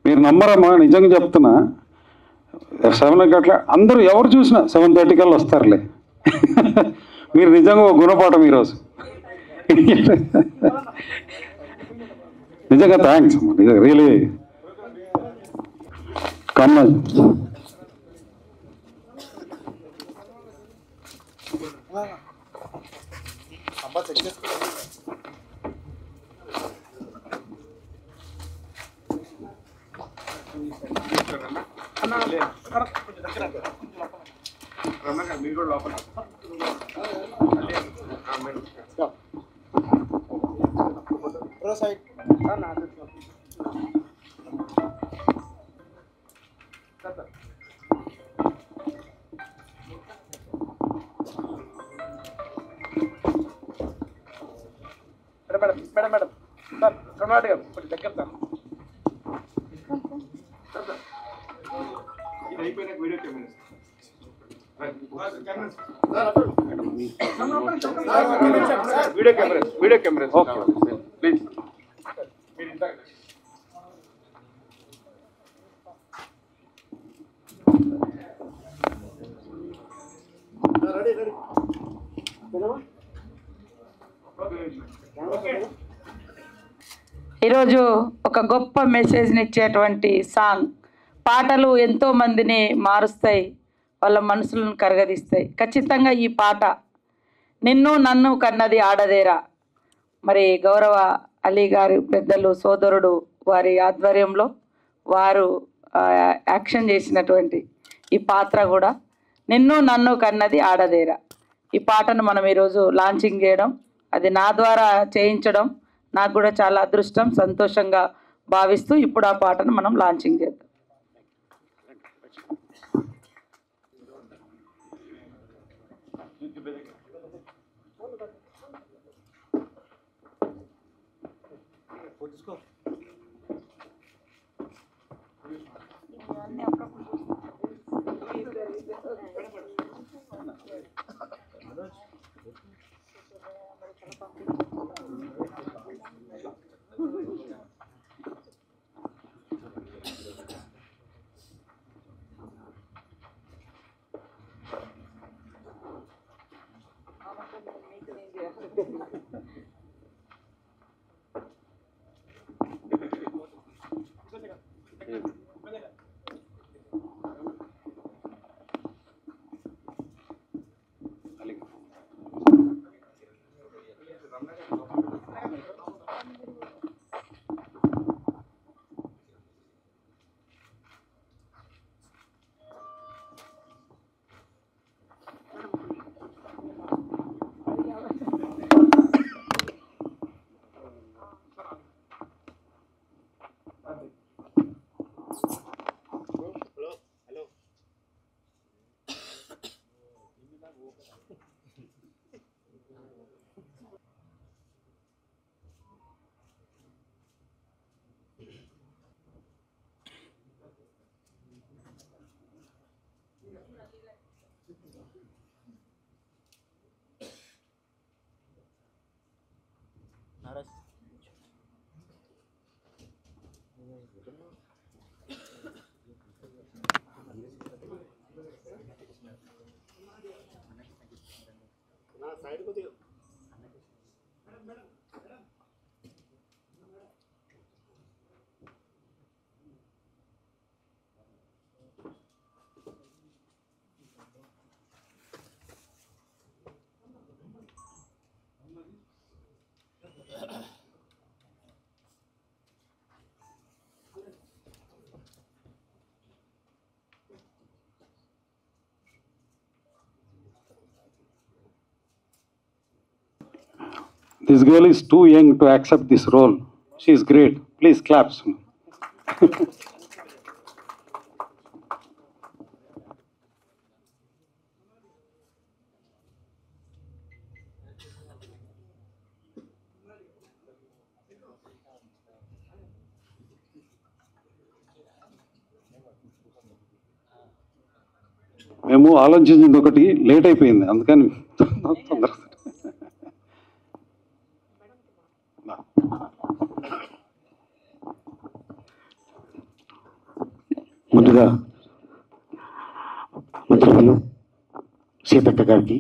మీరు నమ్మరమ్మా, నిజంగా చెప్తున్నా. 7 గంటల అందరూ ఎవరు చూసినా 7:30 కల్లా వస్తారులే. మీరు నిజంగా ఒక గుణపాఠం ఈరోజు. నిజంగా థ్యాంక్స్ అమ్మా, నిజంగా really Kammal. Madam madam sir Karnataka కొంచెం దగ్గర సార్. ఇది అయిపోయినాక video camera video camera okay please. ఈరోజు ఒక గొప్ప మెసేజ్ని ఇచ్చేటువంటి సాంగ్. పాటలు ఎంతో మందిని మారుస్తాయి, వాళ్ళ మనసులను కరగదీస్తాయి. ఖచ్చితంగా ఈ పాట నిన్ను నన్ను కన్నది ఆడదేరా, మరి గౌరవ అలీ గారి పెద్దలు సోదరుడు వారి ఆధ్వర్యంలో వారు యాక్షన్ చేసినటువంటి ఈ పాత్ర కూడా నిన్ను నన్ను కన్నది ఆడదేరా. ఈ పాటను మనం ఈరోజు లాంచింగ్ చేయడం, అది నా ద్వారా చేయించడం నాకు కూడా చాలా అదృష్టం, సంతోషంగా భావిస్తూ ఇప్పుడు ఆ పాటను మనం లాంచింగ్ చేద్దాం. This girl is too young to accept this role. She is great. Please clap. మేము ఆలోచించింది ఒకటి, లేట్ అయిపోయింది, అందుకని తొందర. ముందుగా మంత్రులు సీతక్క గారికి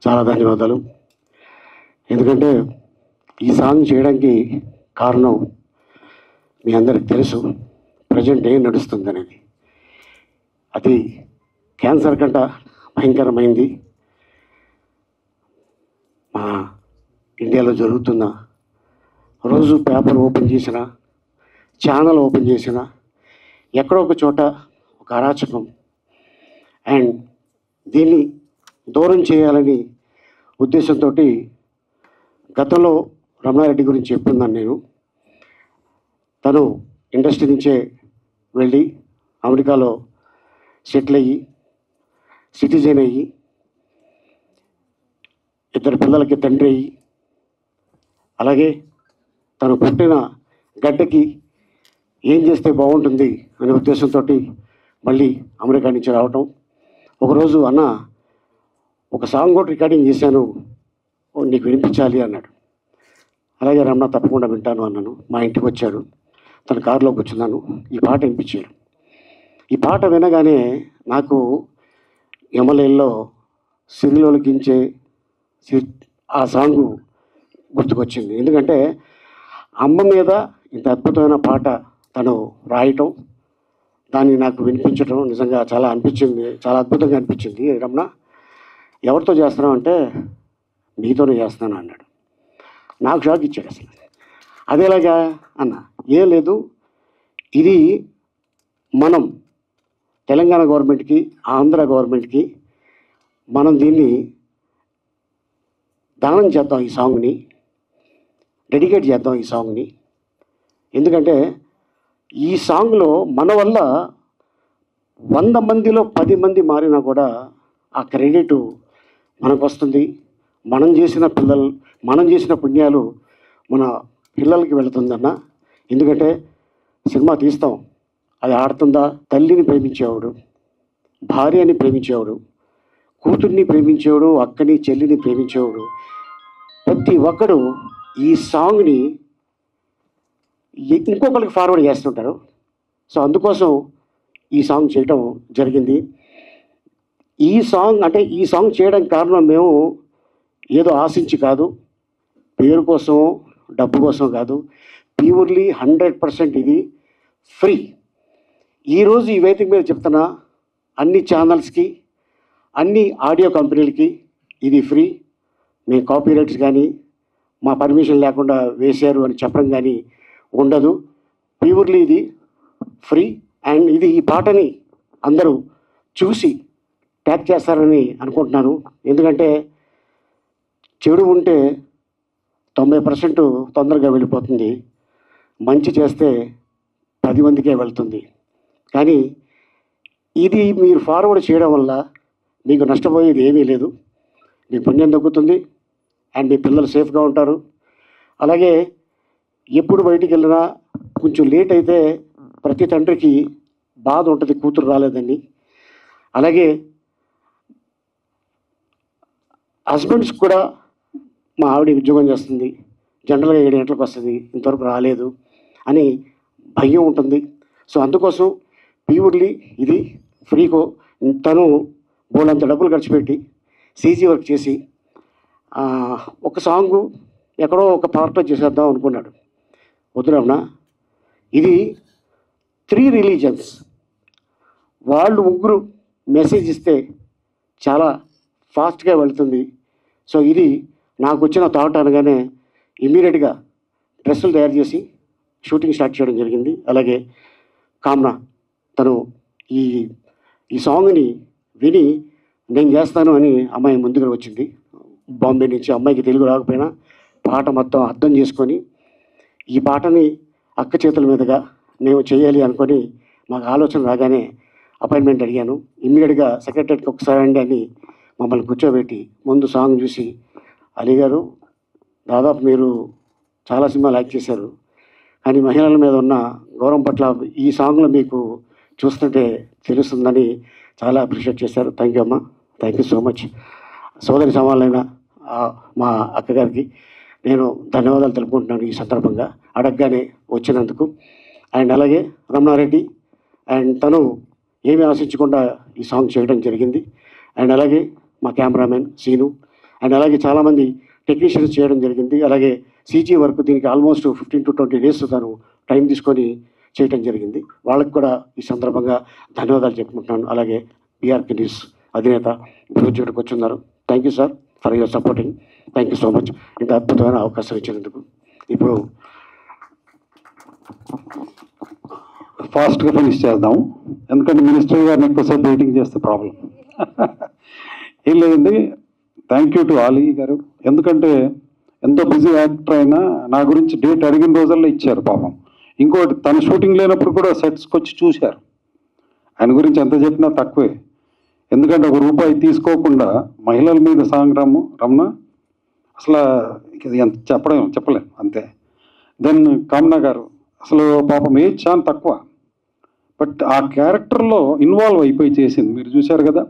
చాలా ధన్యవాదాలు. ఎందుకంటే ఈ సాంగ్ చేయడానికి కారణం మీ అందరికి తెలుసు, ప్రజెంట్ ఏం నడుస్తుంది అనేది. అది క్యాన్సర్ కంట భయంకరమైంది. మా ఇండియాలో జరుగుతున్న రోజు పేపర్ ఓపెన్ చేసిన, ఛానల్ ఓపెన్ చేసిన, ఎక్కడో ఒక చోట ఒక అరాచకం. అండ్ దీన్ని దూరం చేయాలని ఉద్దేశంతో గతంలో రమణారెడ్డి గురించి చెప్పున్నాను నేను. తను ఇండస్ట్రీ నుంచే వెళ్ళి అమెరికాలో సెటిల్ అయ్యి సిటిజన్ అయ్యి 2 పిల్లలకి తండ్రి అయ్యి, అలాగే తను పుట్టిన గడ్డకి ఏం చేస్తే బాగుంటుంది అనే ఉద్దేశంతో మళ్ళీ అమెరికా నుంచి రావటం. ఒకరోజు అన్న ఒక సాంగ్ కూడా రికార్డింగ్ చేశాను, నీకు వినిపించాలి అన్నాడు. అలాగే రమణ తప్పకుండా వింటాను అన్నాను. మా ఇంటికి వచ్చాడు, తన కారులోకి వచ్చినాను, ఈ పాట వినిపించాడు. ఈ పాట వినగానే నాకు ఎమ్మెల్యేలో సిరిలోకించే ఆ సాంగ్ గుర్తుకొచ్చింది. ఎందుకంటే అమ్మ మీద ఇంత అద్భుతమైన పాట తను రాయటం, దాన్ని నాకు వినిపించడం నిజంగా చాలా అనిపించింది, చాలా అద్భుతంగా అనిపించింది. రమణ ఎవరితో చేస్తున్నావు అంటే మీతోనే చేస్తున్నాను అన్నాడు. నాకు షాక్ ఇచ్చాడు. అసలు అదేలాగా అన్న, ఏం లేదు, ఇది మనం తెలంగాణ గవర్నమెంట్కి, ఆంధ్ర గవర్నమెంట్కి మనం దీన్ని దానం చేద్దాం, ఈ సాంగ్ని డెడికేట్ చేద్దాం ఈ సాంగ్ని. ఎందుకంటే ఈ సాంగ్లో మన వల్ల 100 మందిలో 10 మంది మారినా కూడా ఆ క్రెడిట్ మనకు వస్తుంది. మనం చేసిన పుణ్యాలు మన పిల్లలకి వెళుతుందన్న. ఎందుకంటే సినిమా తీస్తాం, అది ఆడుతుందా? తల్లిని ప్రేమించేవాడు, భార్యని ప్రేమించేవాడు, కూతుర్ని ప్రేమించేవాడు, అక్కని చెల్లిని ప్రేమించేవాడు, ప్రతి ఒక్కడు ఈ సాంగ్ని ఇంకొకరికి ఫార్వర్డ్ చేస్తుంటారు. సో అందుకోసం ఈ సాంగ్ చేయటం జరిగింది. ఈ సాంగ్ చేయడానికి కారణం మేము ఏదో ఆశించి కాదు, పేరు కోసం డబ్బు కోసం కాదు, ప్యూర్లీ 100% ఇది ఫ్రీ. ఈరోజు ఈ వేదిక మీద చెప్తున్నా, అన్ని ఛానల్స్కి, అన్ని ఆడియో కంపెనీలకి ఇది ఫ్రీ. మేము కాపీరైట్స్ కానీ మా పర్మిషన్ లేకుండా వేశారు అని చెప్పడం కానీ ఉండదు. ప్యూర్లీ ఇది ఫ్రీ. అండ్ ఇది ఈ పాటని అందరూ చూసి ట్యాగ్ చేస్తారని అనుకుంటున్నాను. ఎందుకంటే చెడు ఉంటే 90% తొందరగా వెళ్ళిపోతుంది, మంచి చేస్తే 10 మందికే వెళ్తుంది. కానీ ఇది మీరు ఫార్వర్డ్ చేయడం వల్ల మీకు నష్టపోయేది ఏమీ లేదు, మీకు పుణ్యం దక్కుతుంది అండ్ మీ పిల్లలు సేఫ్గా ఉంటారు. అలాగే ఎప్పుడు బయటికి వెళ్ళినా కొంచెం లేట్ అయితే ప్రతి తండ్రికి బాధ ఉంటుంది, కూతురు రాలేదని. అలాగే హస్బెండ్స్ కూడా, మా ఆవిడ ఉద్యోగం చేస్తుంది, జనరల్గా 7 గంటలకు వస్తుంది, ఇంతవరకు రాలేదు అని భయం ఉంటుంది. సో అందుకోసం ప్యూర్లీ ఇది ఫ్రీకో. తను బోలంత డబ్బులు ఖర్చు పెట్టి సీజీ వర్క్ చేసి ఒక సాంగు ఎక్కడో ఒక పార్ట్లో చేసేద్దాం అనుకున్నాడు. వద్దురమణ, ఇది 3 రిలీజన్స్ వాళ్ళు 3 మెసేజ్ ఇస్తే చాలా ఫాస్ట్గా వెళ్తుంది. సో ఇది నాకు వచ్చిన థాట్ అనగానే ఇమ్మీడియట్గా డ్రెస్సులు తయారు చేసి షూటింగ్ స్టార్ట్ చేయడం జరిగింది. అలాగే కామ్నా తను ఈ సాంగ్ని విని నేను చేస్తాను అని అమ్మాయి ముందుగా వచ్చింది బాంబే నుంచి. అమ్మాయికి తెలుగు రాకపోయినా పాట మొత్తం అర్థం చేసుకొని ఈ పాటని అక్క చేతుల మీదుగా నేను చేయాలి అనుకొని మాకు ఆలోచన రాగానే అపాయింట్మెంట్ అడిగాను. ఇమ్మీడియట్గా సెక్రటరీకి ఒకసారి అండి అని మమ్మల్ని కూర్చోబెట్టి ముందు సాంగ్ చూసి, అలీ గారు దాదాపు మీరు చాలా సినిమాలు యాక్ట్ చేశారు, కానీ మహిళల మీద ఉన్న గౌరవం పట్ల ఈ సాంగ్లో మీకు చూస్తుంటే తెలుస్తుందని చాలా అప్రిషియేట్ చేశారు. థ్యాంక్ యూ అమ్మా, థ్యాంక్ యూ సో మచ్. సోదరి సమానమైన మా అక్కగారికి నేను ధన్యవాదాలు తెలుపుకుంటున్నాను ఈ సందర్భంగా, అడగగానే వచ్చినందుకు. అండ్ అలాగే రమణారెడ్డి అండ్ తను ఏమీ ఆశించకుండా ఈ సాంగ్ చేయడం జరిగింది. అండ్ అలాగే మా కెమెరామెన్ సీను అండ్ అలాగే చాలామంది టెక్నీషియన్స్ చేయడం జరిగింది. అలాగే సీజీ వర్క్ దీనికి ఆల్మోస్ట్ 15 to 20 days తను టైం తీసుకొని చేయడం జరిగింది. వాళ్ళకి కూడా ఈ సందర్భంగా ధన్యవాదాలు చెప్పుకుంటున్నాను. అలాగే పిఆర్పి న్యూస్ అధినేత ఇప్పుడు ఇక్కడికి వచ్చున్నారు. Thank you sir for your supporting. Thank you so much ఇంత అద్భుతమైన అవకాశం ఇచ్చినందుకు. ఇప్పుడు ఫాస్ట్గా ఫినిష్ చేద్దాం, ఎందుకంటే మినిస్టర్ గారిని ఎక్కువసేపు వెయిటింగ్ చేస్తే ప్రాబ్లం. ఏం లేదండి, థ్యాంక్ యూ టు ఆలీ గారు. ఎందుకంటే ఎంతో బిజీ యాక్టర్ అయినా నా గురించి డేట్ అడిగిన రోజుల్లో ఇచ్చారు పాపం. ఇంకోటి తన షూటింగ్ లేనప్పుడు కూడా సెట్స్కి వచ్చి చూశారు. ఆయన గురించి ఎంత చెప్పినా తక్కువే, ఎందుకంటే ₹1 తీసుకోకుండా మహిళల మీద సాంగ్ రమణ అసలు ఇది ఎంత చెప్పలేం అంతే. దెన్ కామనా గారు అసలు పాపం ఏజ్ చాలా తక్కువ, బట్ ఆ క్యారెక్టర్లో ఇన్వాల్వ్ అయిపోయి చేసింది, మీరు చూశారు కదా.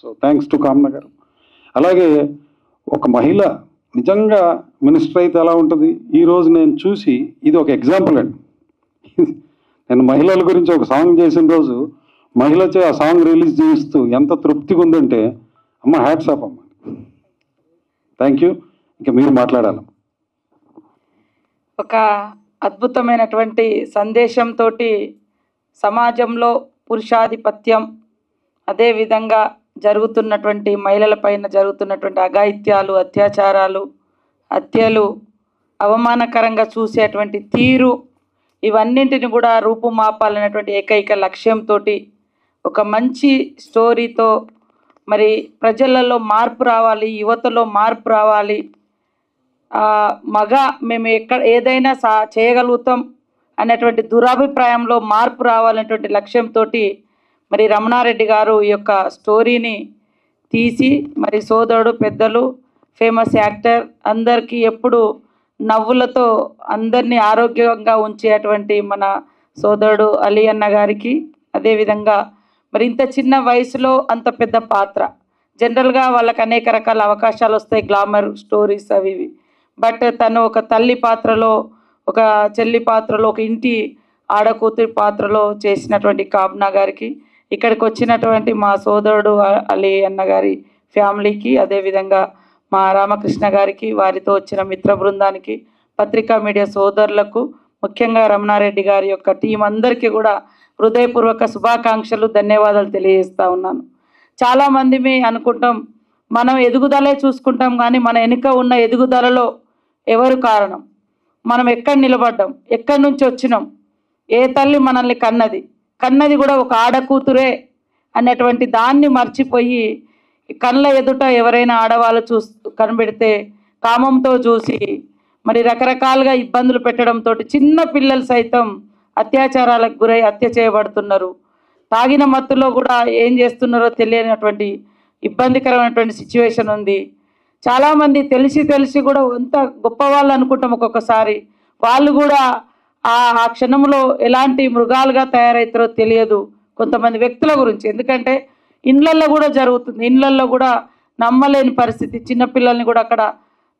సో థ్యాంక్స్ టు కామనా గారు. అలాగే ఒక మహిళ నిజంగా మినిస్టర్ అయితే ఎలా ఉంటుంది, ఈరోజు నేను చూసి ఇది ఒక ఎగ్జాంపుల్ అండి. నేను మహిళల గురించి ఒక సాంగ్ చేసిన రోజు మహిళచే ఆ సాంగ్ రిలీజ్ చేస్తూ ఎంత తృప్తిగా ఉందంటే అమ్మ హ్యాట్స్ ఆఫ్ అమ్మ. Thank you. ఇంకా మీరు మాట్లాడాలి. ఒక అద్భుతమైనటువంటి సందేశంతో సమాజంలో పురుషాధిపత్యం, అదేవిధంగా జరుగుతున్నటువంటి మహిళలపైన జరుగుతున్నటువంటి అఘాయిత్యాలు, అత్యాచారాలు, హత్యలు, అవమానకరంగా చూసేటువంటి తీరు, ఇవన్నింటిని కూడా రూపుమాపాలనేటువంటి ఏకైక లక్ష్యంతో ఒక మంచి స్టోరీతో మరి ప్రజలలో మార్పు రావాలి, యువతలో మార్పు రావాలి, మేము ఏదైనా చేయగలుగుతాం అనేటువంటి దురాభిప్రాయంలో మార్పు రావాలనేటువంటి లక్ష్యంతో మరి రమణారెడ్డి గారు ఈ యొక్క స్టోరీని తీసి మరి సోదరుడు, పెద్దలు, ఫేమస్ యాక్టర్ అందరికీ ఎప్పుడు నవ్వులతో అందరినీ ఆరోగ్యంగా ఉంచేటువంటి మన సోదరుడు అలీ అన్న గారికి, అదేవిధంగా మరి ఇంత చిన్న వయసులో అంత పెద్ద పాత్ర, జనరల్గా వాళ్ళకి అనేక రకాల అవకాశాలు వస్తాయి, గ్లామర్ స్టోరీస్ అవి ఇవి, బట్ తను ఒక తల్లి పాత్రలో, ఒక చెల్లి పాత్రలో, ఒక ఇంటి ఆడకూతురి పాత్రలో చేసినటువంటి కామనా గారికి, ఇక్కడికి వచ్చినటువంటి మా సోదరుడు అలీ అన్న గారి ఫ్యామిలీకి, అదేవిధంగా మా రామకృష్ణ గారికి, వారితో వచ్చిన మిత్ర బృందానికి, పత్రికా మీడియా సోదరులకు, ముఖ్యంగా రమణారెడ్డి గారి యొక్క టీం అందరికీ కూడా హృదయపూర్వక శుభాకాంక్షలు, ధన్యవాదాలు తెలియజేస్తూ ఉన్నాను. చాలామంది అనుకుంటాం మనం ఎదుగుదలే చూసుకుంటాం, కానీ మన వెనుక ఉన్న ఎదుగుదలలో ఎవరు కారణం, మనం ఎక్కడ నిలబడ్డాం, ఎక్కడి నుంచి వచ్చినాం, ఏ తల్లి మనల్ని కన్నది కూడా ఒక ఆడకూతురే అనేటువంటి దాన్ని మర్చిపోయి కళ్ళ ఎదుట ఎవరైనా ఆడవాళ్ళు కనబెడితే కామంతో చూసి మరి రకరకాలుగా ఇబ్బందులు పెట్టడంతో చిన్న పిల్లలు సైతం అత్యాచారాలకు గురై హత్య చేయబడుతున్నారు. తాగిన మత్తులో కూడా ఏం చేస్తున్నారో తెలియనటువంటి ఇబ్బందికరమైనటువంటి సిచ్యువేషన్ ఉంది. చాలామంది తెలిసి కూడా ఎంత గొప్పవాళ్ళు అనుకుంటాం, ఒక్కొక్కసారి వాళ్ళు కూడా ఆ క్షణంలో ఎలాంటి మృగాలుగా తయారవుతారో తెలియదు కొంతమంది వ్యక్తుల గురించి. ఎందుకంటే ఇండ్లల్లో కూడా జరుగుతుంది, ఇండ్లల్లో కూడా నమ్మలేని పరిస్థితి, చిన్నపిల్లల్ని కూడా అక్కడ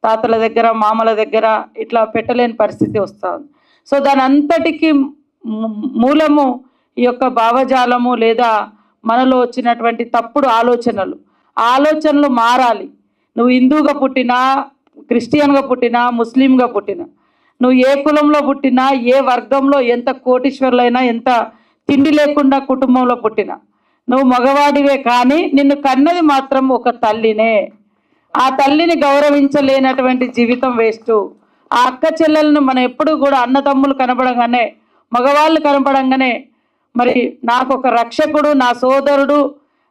తాతల దగ్గర, మామల దగ్గర ఇట్లా పెట్టలేని పరిస్థితి వస్తూ ఉంది. సో దాని అంతటికి మూలము ఈ యొక్క భావజాలము, లేదా మనలో వచ్చినటువంటి తప్పుడు ఆలోచనలు మారాలి. నువ్వు హిందూగా పుట్టినా, క్రిస్టియన్గా పుట్టినా, ముస్లింగా పుట్టినా, నువ్వు ఏ కులంలో పుట్టినా, ఏ వర్గంలో, ఎంత కోటీశ్వరులైనా, ఎంత తిండి లేకుండా కుటుంబంలో పుట్టినా, నువ్వు మగవాడివే, కానీ నిన్ను కన్నది మాత్రం ఒక తల్లినే. ఆ తల్లిని గౌరవించలేనటువంటి జీవితం వేస్ట్. ఆ అక్క చెల్లెలను మనం ఎప్పుడు కూడా అన్నదమ్ములు కనపడంగానే, మగవాళ్ళు కనపడంగానే మరి నాకొక రక్షకుడు నా సోదరుడు,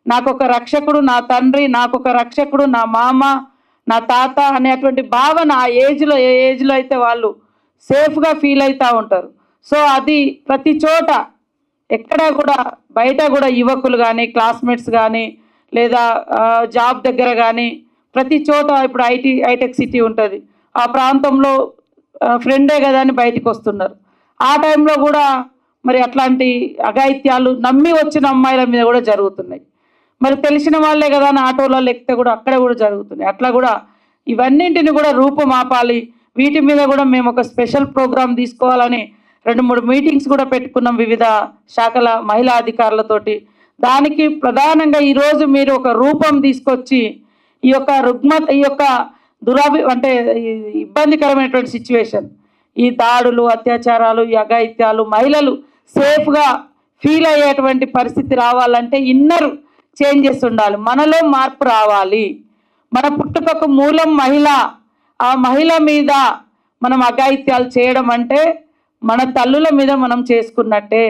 నాకొక రక్షకుడు నా తండ్రి, నాకొక రక్షకుడు నా మామ, నా తాత అనేటువంటి భావన ఆ ఏజ్లో, ఏ ఏజ్లో అయితే వాళ్ళు సేఫ్గా ఫీల్ అవుతూ ఉంటారు. సో అది ప్రతి చోట, ఎక్కడ కూడా, బయట కూడా యువకులు కానీ, క్లాస్మేట్స్ కానీ, లేదా జాబ్ దగ్గర కానీ, ప్రతి చోట ఇప్పుడు హైటెక్ సిటీ ఉంటుంది, ఆ ప్రాంతంలో ఫ్రెండే కదా అని బయటికి వస్తున్నారు. ఆ టైంలో కూడా మరి అట్లాంటి అఘాయిత్యాలు నమ్మి వచ్చిన అమ్మాయిల మీద కూడా జరుగుతున్నాయి. మరి తెలిసిన వాళ్ళే కదా అని ఆటోలలో ఎక్కితే కూడా అక్కడ కూడా జరుగుతున్నాయి. అట్లా కూడా ఇవన్నింటిని కూడా రూపుమాపాలి. వీటి మీద కూడా మేము ఒక స్పెషల్ ప్రోగ్రాం తీసుకోవాలని 2-3 మీటింగ్స్ కూడా పెట్టుకున్నాం వివిధ శాఖల మహిళా అధికారులతోటి. దానికి ప్రధానంగా ఈరోజు మీరు ఒక రూపం తీసుకొచ్చి ఈ యొక్క అంటే ఇబ్బందికరమైనటువంటి సిచ్యువేషన్, ఈ దాడులు, అత్యాచారాలు, ఈ అఘాయిత్యాలు, మహిళలు సేఫ్గా ఫీల్ అయ్యేటువంటి పరిస్థితి రావాలంటే ఇన్నర్ చేంజెస్ ఉండాలి, మనలో మార్పు రావాలి. మన పుట్టుకకు మూలం మహిళ. ఆ మహిళ మీద మనం అఘాయిత్యాలు చేయడం అంటే మన తల్లుల మీద మనం చేసుకున్నట్టే,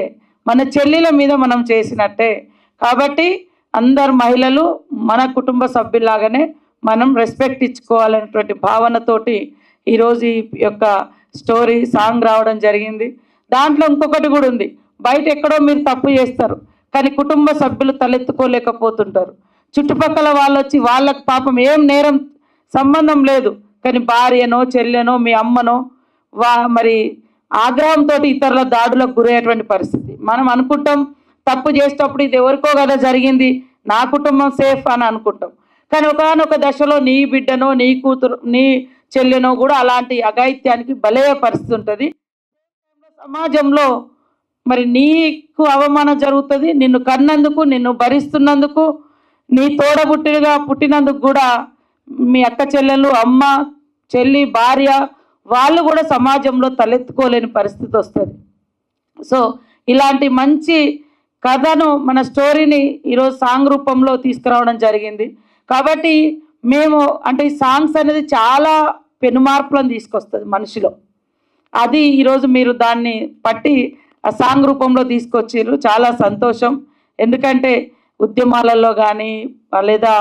మన చెల్లెల మీద మనం చేసినట్టే. కాబట్టి అందరు మహిళలు మన కుటుంబ సభ్యులాగానే మనం రెస్పెక్ట్ ఇచ్చుకోవాలనేటువంటి భావనతోటి ఈరోజు ఈ యొక్క స్టోరీ సాంగ్ రావడం జరిగింది. దాంట్లో ఇంకొకటి కూడా ఉంది, బయట ఎక్కడో మీరు తప్పు చేస్తారు కానీ కుటుంబ సభ్యులు తలెత్తుకోలేకపోతుంటారు. చుట్టుపక్కల వాళ్ళు వచ్చి వాళ్ళకు పాపం ఏం నేరం సంబంధం లేదు కానీ భార్యనో చెల్లెనో మీ అమ్మనో మరి ఆగ్రహంతో ఇతరుల దాడులకు గురయ్యేటువంటి పరిస్థితి. మనం అనుకుంటాం తప్పు చేసేటప్పుడు ఇది ఎవరికో కదా జరిగింది, నా కుటుంబం సేఫ్ అని అనుకుంటాం. కానీ ఒకానొక దశలో నీ బిడ్డనో నీ కూతురు నీ చెల్లెనో కూడా అలాంటి అఘాయిత్యానికి బలయ్యే పరిస్థితి ఉంటుంది. సమాజంలో మరి నీకు అవమానం జరుగుతుంది, నిన్ను కన్నందుకు, నిన్ను భరిస్తున్నందుకు, నీ తోడబుట్టిగా పుట్టినందుకు కూడా మీ అక్క చెల్లెలు, అమ్మ, చెల్లి, భార్య వాళ్ళు కూడా సమాజంలో తలెత్తుకోలేని పరిస్థితి వస్తుంది. సో ఇలాంటి మంచి కథను మన స్టోరీని ఈరోజు సాంగ్ రూపంలో తీసుకురావడం జరిగింది. కాబట్టి మేము అంటే ఈ సాంగ్స్ అనేది చాలా పెనుమార్పులను తీసుకొస్తుంది మనిషిలో. అది ఈరోజు మీరు దాన్ని పట్టి ఆ సాంగ్ రూపంలో తీసుకొచ్చారు, చాలా సంతోషం. ఎందుకంటే ఉద్యమాలలో కానీ లేదా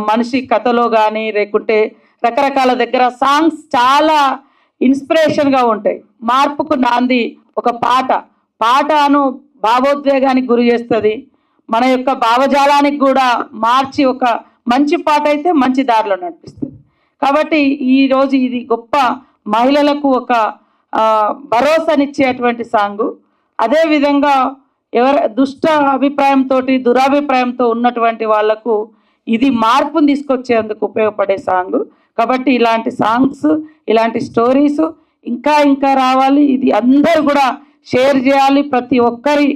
మనిషి కథలో కానీ లేకుంటే రకరకాల దగ్గర సాంగ్స్ చాలా ఇన్స్పిరేషన్గా ఉంటాయి. మార్పుకు నాంది ఒక పాటను భావోద్వేగానికి గురి చేస్తుంది, మన యొక్క భావజాలానికి కూడా మార్చి ఒక మంచి పాట అయితే మంచి దారిలో నడిపిస్తుంది. కాబట్టి ఈరోజు ఇది గొప్ప మహిళలకు ఒక భరోసానిచ్చేటువంటి సాంగు. అదేవిధంగా దుష్ట అభిప్రాయంతో దురాభిప్రాయంతో ఉన్నటువంటి వాళ్లకు ఇది మార్పును తీసుకొచ్చేందుకు ఉపయోగపడే సాంగ్. కాబట్టి ఇలాంటి సాంగ్స్, ఇలాంటి స్టోరీస్ ఇంకా రావాలి. ఇది అందరూ కూడా షేర్ చేయాలి, ప్రతి ఒక్కరి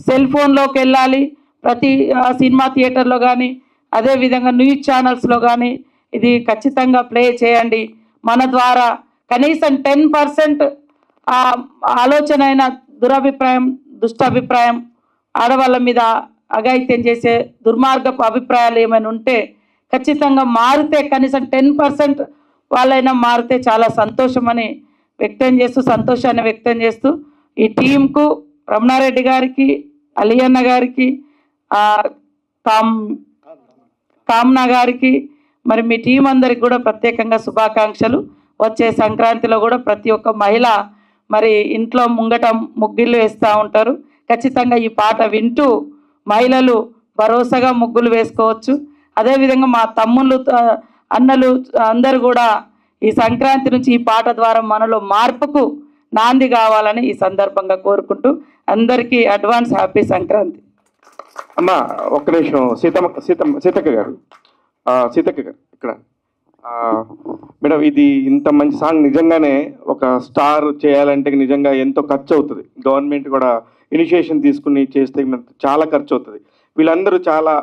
సెల్ ఫోన్లోకి వెళ్ళాలి, ప్రతి సినిమా థియేటర్లో కానీ అదేవిధంగా న్యూస్ ఛానల్స్లో కానీ ఇది ఖచ్చితంగా ప్లే చేయండి. మన ద్వారా కనీసం 10% ఆలోచన అయిన దురభిప్రాయం, దుష్టాభిప్రాయం, ఆడవాళ్ళ మీద అఘాయిత్యం చేసే దుర్మార్గపు అభిప్రాయాలు ఏమైనా ఉంటే ఖచ్చితంగా మారితే కనీసం 10% వాళ్ళైనా మారితే చాలా సంతోషమని సంతోషాన్ని వ్యక్తం చేస్తూ ఈ టీంకు రమణారెడ్డి గారికి, అలియన్న గారికి, కామ్నా గారికి మరి మీ టీం అందరికి కూడా ప్రత్యేకంగా శుభాకాంక్షలు. వచ్చే సంక్రాంతిలో కూడా ప్రతి ఒక్క మహిళ మరి ఇంట్లో ముంగట ముగ్గులు వేస్తూ ఉంటారు. ఖచ్చితంగా ఈ పాట వింటూ మహిళలు భరోసాగా ముగ్గులు వేసుకోవచ్చు. అదేవిధంగా మా తమ్ముళ్ళు, అన్నలు అందరూ కూడా ఈ సంక్రాంతి నుంచి ఈ పాట ద్వారా మనలో మార్పుకు నాంది కావాలని ఈ సందర్భంగా కోరుకుంటూ అందరికీ అడ్వాన్స్ హ్యాపీ సంక్రాంతి. అమ్మ ఒక్క నిమిషం, సీతక్క గారు ఇక్కడ మేడం, ఇది ఇంత మంచి సాంగ్ నిజంగానే ఒక స్టార్ చేయాలంటే నిజంగా ఎంతో ఖర్చు అవుతుంది. గవర్నమెంట్ కూడా ఇనిషియేషన్ తీసుకుని చేస్తే చాలా ఖర్చు అవుతుంది. వీళ్ళందరూ చాలా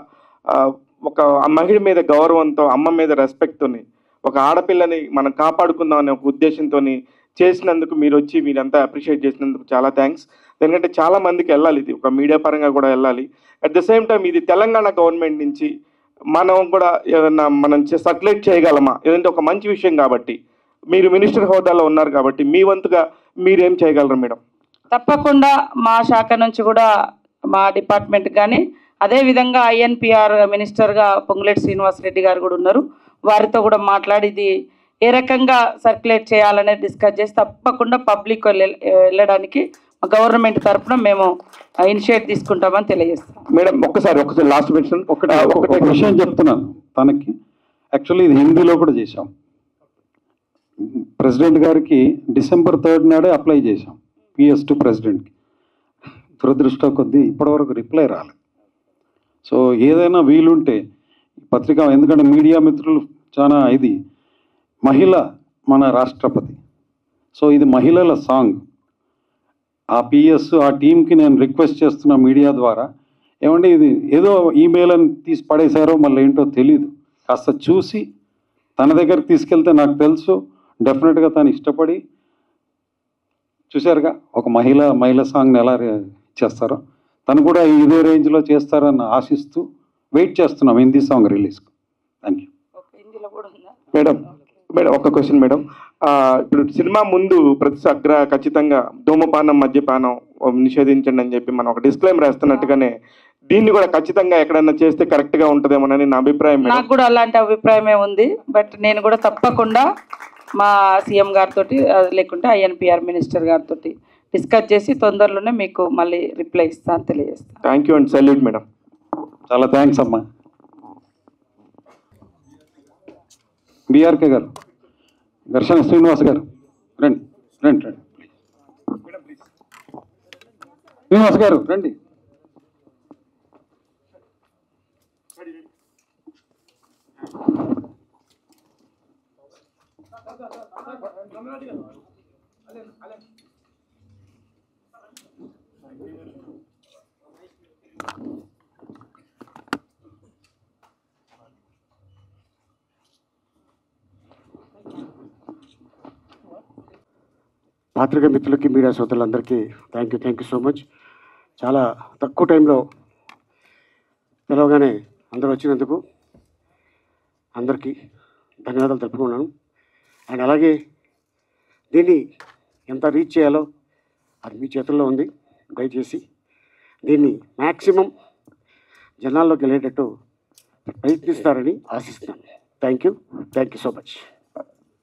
ఒక మహిళ మీద గౌరవంతో, అమ్మ మీద రెస్పెక్ట్తోని, ఒక ఆడపిల్లని మనం కాపాడుకుందాం అనే ఒక ఉద్దేశంతో చేసినందుకు మీరు వచ్చి మీరంతా అప్రిషియేట్ చేసినందుకు చాలా థ్యాంక్స్. ఎందుకంటే చాలా మందికి వెళ్ళాలి, ఇది ఒక మీడియా పరంగా కూడా వెళ్ళాలి. అట్ ద సేమ్ టైం ఇది తెలంగాణ గవర్నమెంట్ నుంచి మనం కూడా ఏదన్నా మనం సర్క్యులేట్ చేయగలమా, ఏదంటే ఒక మంచి విషయం కాబట్టి మీరు మినిస్టర్ హోదాలో ఉన్నారు కాబట్టి మీ వంతుగా మీరేం చేయగలరు మేడం? తప్పకుండా మా శాఖ నుంచి కూడా మా డిపార్ట్మెంట్ కానీ అదేవిధంగా ఐఎన్పిఆర్ మినిస్టర్గా పొంగులేటి శ్రీనివాసరెడ్డి గారు కూడా ఉన్నారు, వారితో కూడా మాట్లాడి ఇది ఏ రకంగా సర్క్యులేట్ చేయాలనేది డిస్కస్ చేసి తప్పకుండా పబ్లిక్ వెళ్ళడానికి గవర్నమెంట్ తరఫున మేము ఇనిషియేట్ తీసుకుంటామని తెలియజేస్తాం. మేడం ఒకసారి లాస్ట్ మెన్షన్ ఒకటే విషయం చెప్తున్నాను తనకి. యాక్చువల్లీ ఇది హిందీలో కూడా చేశాం. ప్రెసిడెంట్ గారికి December 3 నాడే అప్లై చేశాం PS2 ప్రెసిడెంట్కి. దురదృష్టం కొద్దీ ఇప్పటివరకు రిప్లై రాలేదు. సో ఏదైనా వీలుంటే పత్రిక, ఎందుకంటే మీడియా మిత్రులు చాలా ఇది మహిళ మన రాష్ట్రపతి, సో ఇది మహిళల సాంగ్. ఆ పిఎస్ ఆ టీంకి నేను రిక్వెస్ట్ చేస్తున్న మీడియా ద్వారా, ఏమండి ఇది ఏదో ఈమెయిల్ అని తీసి పడేశారో మళ్ళీ ఏంటో తెలీదు, కాస్త చూసి తన దగ్గరికి తీసుకెళ్తే నాకు తెలుసు డెఫినెట్గా తను ఇష్టపడి, చూశారుగా ఒక మహిళ సాంగ్ని ఎలా చేస్తారో, తను కూడా ఇదే రేంజ్లో చేస్తారని ఆశిస్తూ వెయిట్ చేస్తున్నాం హిందీ సాంగ్ రిలీజ్కి. Thank you. హిందీలో కూడా ఉందా? మేడం మేడం ఒక క్వశ్చన్ మేడం. ఇప్పుడు సినిమా ముందు ఖచ్చితంగా ధూమపానం మద్యపానం నిషేధించండి అని చెప్పి మనం ఒక డిస్క్లైమర్ వేస్తున్నట్టుగానే దీన్ని కూడా ఖచ్చితంగా ఎక్కడైనా చేస్తే కరెక్ట్గా ఉంటుందేమోనని నా అభిప్రాయం. నాకు కూడా అలాంటి అభిప్రాయమే ఉంది. బట్ నేను కూడా తప్పకుండా మా సీఎం గారితో లేకుంటే ఐఎన్పిఆర్ మినిస్టర్ గారితో డిస్కస్ చేసి తొందరలోనే మీకు మళ్ళీ రిప్లై ఇస్తాను, తెలియజేస్తాను. Thank you and salute madam. చాలా థ్యాంక్స్ అమ్మా. బీఆర్కే గారు, ఘర్షణ శ్రీనివాస్ గారు రండి రండి రండి. శ్రీనివాస్ గారు రండి. పాత్రికా మిత్రులకి, మీడియా సోదరులందరికీ థ్యాంక్ యూ సో మచ్. చాలా తక్కువ టైంలో పిలవగానే అందరూ వచ్చినందుకు అందరికీ ధన్యవాదాలు తెలుపుకున్నాను. అండ్ అలాగే దీన్ని ఎంత రీచ్ చేయాలో అది మీ చేతుల్లో ఉంది. దయచేసి దీన్ని మ్యాక్సిమం జనాల్లోకి వెళ్ళేటట్టు ప్రయత్నిస్తారని ఆశిస్తున్నాను. Thank you so much.